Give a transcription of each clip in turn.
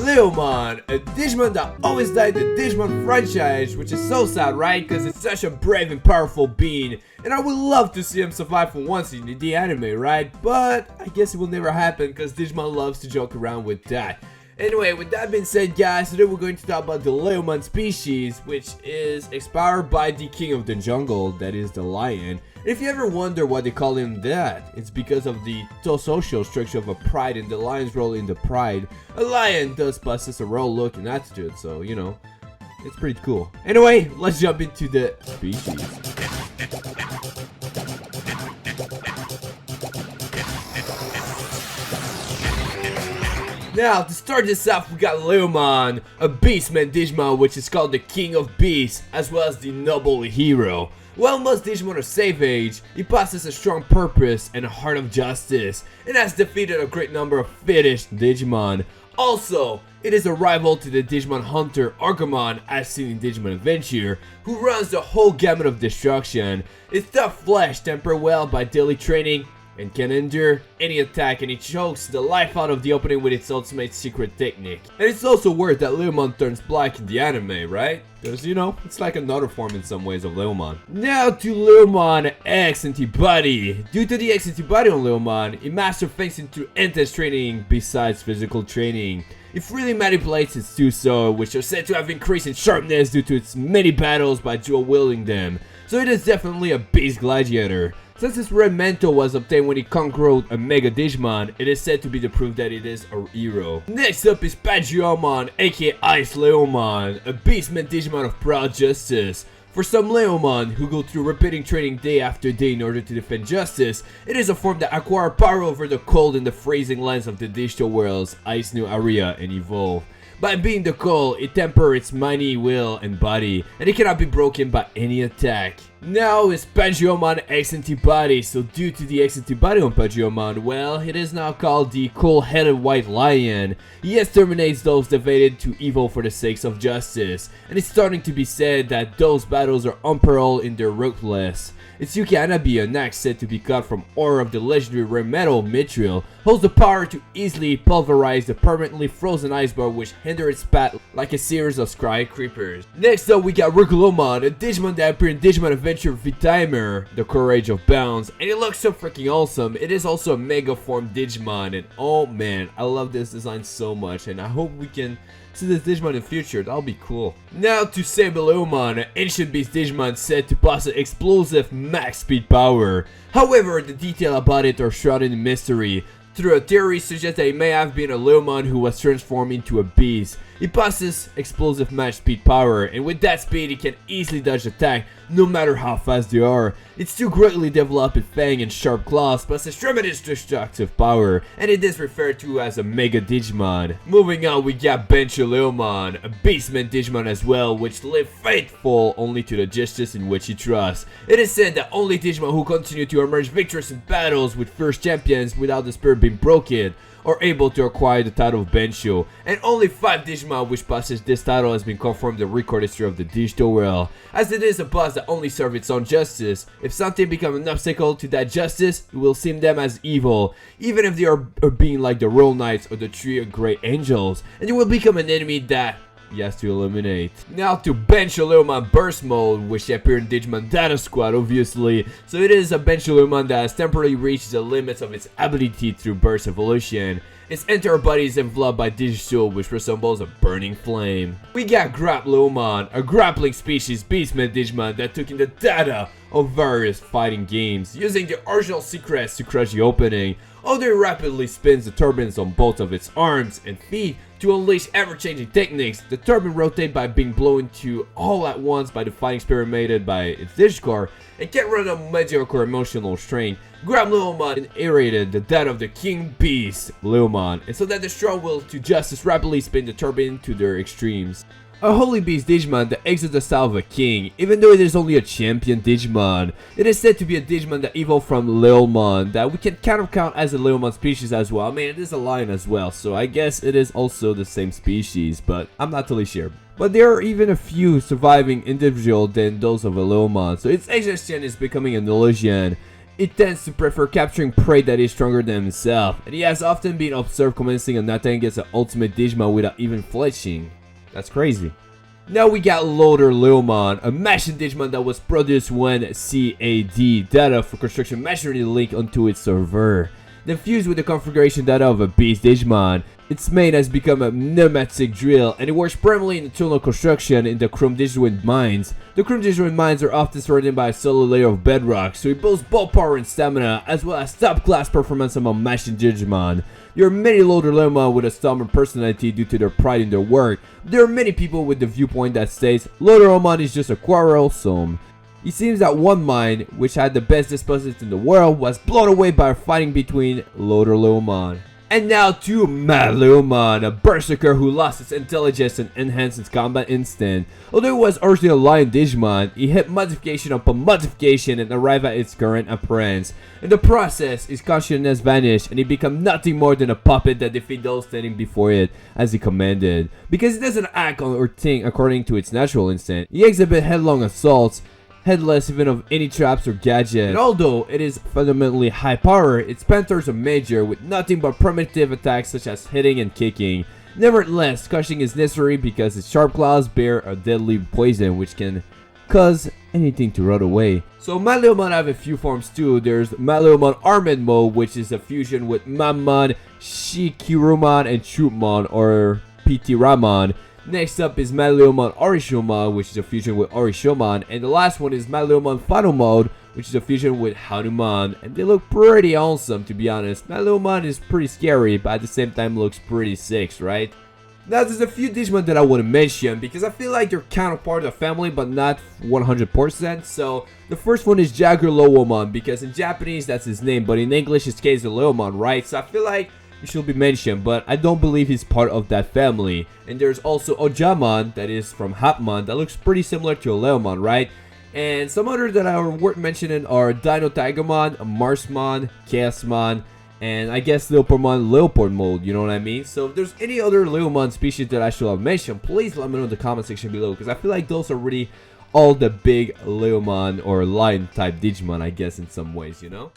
Leomon, a Digimon that always died in the Digimon franchise, which is so sad, right? Because it's such a brave and powerful being, and I would love to see him survive for once in the anime, right? But I guess it will never happen because Digimon loves to joke around with that. Anyway, with that being said, guys, today we're going to talk about the Leomon species, which is inspired by the king of the jungle, that is the lion. If you ever wonder why they call him that, it's because of the social structure of a pride and the lion's role in the pride. A lion does possess a royal look and attitude, so, you know, it's pretty cool. Anyway, let's jump into the species. Now, to start this off, we got Leomon, a beastman Digimon which is called the king of beasts, as well as the noble hero. While most Digimon are save age, he possesses a strong purpose and a heart of justice, and has defeated a great number of finished Digimon. Also, it is a rival to the Digimon hunter Agumon, as seen in Digimon Adventure, who runs the whole gamut of destruction. Its tough flesh tempered well by daily training and can endure any attack, and it chokes the life out of the opening with its ultimate secret technique. And it's also weird that Leomon turns black in the anime, right? Because, you know, it's like another form in some ways of Leomon. Now to Leomon X Antibody. Due to the X Antibody on Leomon, it masters things into intense training besides physical training. It freely manipulates its two swords, which are said to have increased in sharpness due to its many battles by dual wielding them. So it is definitely a beast gladiator. Since its red mantle was obtained when it conquered a Mega Digimon, it is said to be the proof that it is a hero. Next up is BANCHOLEOMON, aka Ice Leomon, a beastman Digimon of proud justice. For some Leomon who go through repeating training day after day in order to defend justice, it is a form that acquires power over the cold and the freezing lands of the digital worlds, Ice New Area, and Evolve. By being the cold, it tempers its mighty will and body, and it cannot be broken by any attack. Now is BANCHOLEOMON X Antibody. So due to the X Antibody on BANCHOLEOMON, well, it is now called the cold-headed white lion. He exterminates those devoted to evil for the sake of justice, and it's starting to be said that those battles are unparalleled in their ruthless. Its Yuki Hanabi, an axe said to be cut from ore of the legendary rare metal Mithril, holds the power to easily pulverize the permanently frozen ice bar which hinder its path like a series of scry creepers. Next up, we got REGULUMON, a Digimon that appeared in Digimon Adventure V-Timer, the Courage of Bounds, and it looks so freaking awesome. It is also a mega form Digimon, and oh man, I love this design so much, and I hope we can see this Digimon in the future. That'll be cool. Now to SABERLEOMON, an ancient beast Digimon said to possess explosive max speed power. However, the details about it are shrouded in mystery. Through a theory suggests that it may have been a Leomon who was transformed into a beast. It possesses explosive max speed power, and with that speed it can easily dodge attack no matter how fast they are. Its two greatly developed fang and sharp claws possess tremendous destructive power, and it is referred to as a Mega Digimon. Moving on, we got BANCHOLEOMON, a beastman Digimon as well, which live faithful only to the justice in which he trusts. It is said that only Digimon who continue to emerge victorious in battles with fierce champions without the spirit being broken are able to acquire the title of Bancho, and only 5 Digimon which possess this title has been confirmed in the record history of the digital world, as it is a boss that only serves its own justice. If something becomes an obstacle to that justice, it will seem them as evil, even if they are being like the Royal Knights or the Three Great Angels, and it will become an enemy that he has to eliminate. Now to BANCHOLEOMON Burst Mode, which appeared in Digimon Data Squad obviously. So it is a BANCHOLEOMON that has temporarily reached the limits of its ability through burst evolution. Its entire body is enveloped by Digisoul, which resembles a burning flame. We got GRAPLEOMON, a grappling species beastman Digimon that took in the data of various fighting games, using the original secrets to crush the opening. Although it rapidly spins the turbines on both of its arms and feet to unleash ever-changing techniques, the turbine rotate by being blown to all at once by the fighting spirit made by its Digicore, and can run on mediocre emotional strain. GRAPLEOMON inherited the death of the King Beast, Leomon, and so that the strong will to justice rapidly spin the turbine to their extremes. A holy beast Digimon that exits the style of a king, even though it is only a champion Digimon. It is said to be a Digimon that evolved from Leomon, that we can kind of count as a Leomon species as well. I mean, it is a lion as well, so I guess it is also the same species, but I'm not totally sure. But there are even a few surviving individual than those of a Leomon, so its exhaustion is becoming an illusion. It tends to prefer capturing prey that is stronger than himself, and he has often been observed commencing on attacking against the ultimate Digimon without even flinching. That's crazy. Now we got LOADERLIOMON, a machine Digimon that was produced when CAD data for construction machinery linked onto its server. Then fused with the configuration data of a beast Digimon, its main has become a pneumatic drill, and it works primarily in tunnel construction in the Chrome Digivolution mines. The Chrome Digivolution mines are often surrounded by a solid layer of bedrock, so it boasts both power and stamina, as well as top-class performance among machine Digimon. There are many LOADERLIOMON with a stubborn personality due to their pride in their work. There are many people with the viewpoint that states LOADERLIOMON is just a quarrelsome. It seems that one mine, which had the best dispositives in the world, was blown away by a fighting between LOADERLIOMON. And now to MADLEOMON, a berserker who lost its intelligence and enhanced its combat instinct. Although it was originally a lion Digimon, it hit modification upon modification and arrived at its current appearance. In the process, its consciousness vanished and it became nothing more than a puppet that defeated those standing before it as he commanded. Because it doesn't act or think according to its natural instinct, it exhibits headlong assaults, headless even of any traps or gadgets. And although it is fundamentally high power, its panthers are major with nothing but primitive attacks such as hitting and kicking. Nevertheless, crushing is necessary because its sharp claws bear a deadly poison which can cause anything to rot away. So MADLEOMON have a few forms too. There's MADLEOMON Armored Mode, which is a fusion with Mammon, Shikirumon, and Shootmon or PT Ramon. Next up is MADLEOMON Orishomon, which is a fusion with Orishomon, and the last one is MADLEOMON Final Mode, which is a fusion with Hanuman, and they look pretty awesome to be honest. MADLEOMON is pretty scary, but at the same time looks pretty sick, right? Now there's a few Digimon that I want to mention, because I feel like they're kind of part of the family, but not 100%, so the first one is GRAPLEOMON, because in Japanese that's his name, but in English it's Leomon, right? So I feel like he should be mentioned, but I don't believe he's part of that family. And there's also Ojamon, that is from Hapmon, that looks pretty similar to a Leomon, right? And some others that are worth mentioning are Dino Tigermon, Marsmon, Chaosmon, and I guess Leopardmon Leopard Mode, you know what I mean? So if there's any other Leomon species that I should have mentioned, please let me know in the comment section below, because I feel like those are really all the big Leomon or lion type Digimon, I guess, in some ways, you know?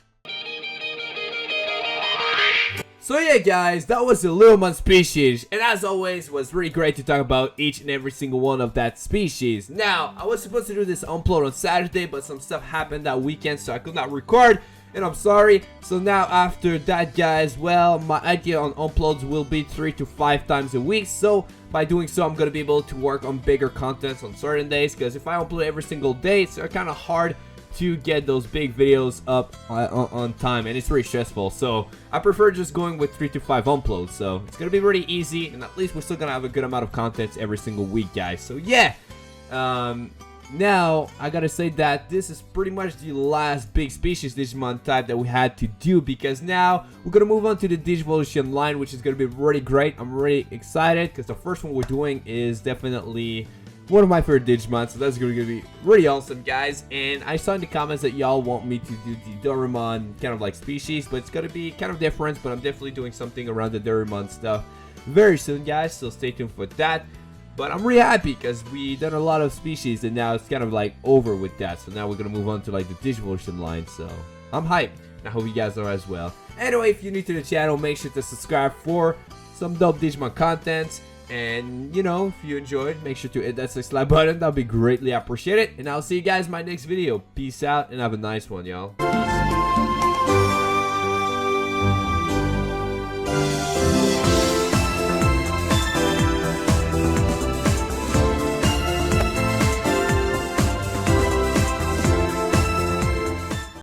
So yeah guys, that was the Leomon species, and as always, it was really great to talk about each and every single one of that species. Now, I was supposed to do this upload on Saturday, but some stuff happened that weekend, so I could not record, and I'm sorry. So now after that guys, well, my idea on uploads will be 3 to 5 times a week, so by doing so, I'm gonna be able to work on bigger contents on certain days, because if I upload every single day, it's kind of hard to get those big videos up on time, and it's really stressful. So I prefer just going with 3 to 5 uploads, so it's gonna be really easy, and at least we're still gonna have a good amount of content every single week guys. So yeah, now I gotta say that this is pretty much the last big species Digimon type that we had to do, because now we're gonna move on to the Digivolution line, which is gonna be really great. I'm really excited because the first one we're doing is definitely one of my favorite Digimon, so that's gonna be really awesome guys. And I saw in the comments that y'all want me to do the Doraemon kind of like species, but it's gonna be kind of different, but I'm definitely doing something around the Doraemon stuff very soon guys, so stay tuned for that. But I'm really happy because we done a lot of species and now it's kind of like over with that, so now we're gonna move on to like the Digivolution line, so I'm hyped. I hope you guys are as well. Anyway, if you're new to the channel, make sure to subscribe for some dope Digimon content. And you know, if you enjoyed, make sure to hit that subscribe button. That'll be greatly appreciated, and I'll see you guys in my next video. Peace out and have a nice one, y'all.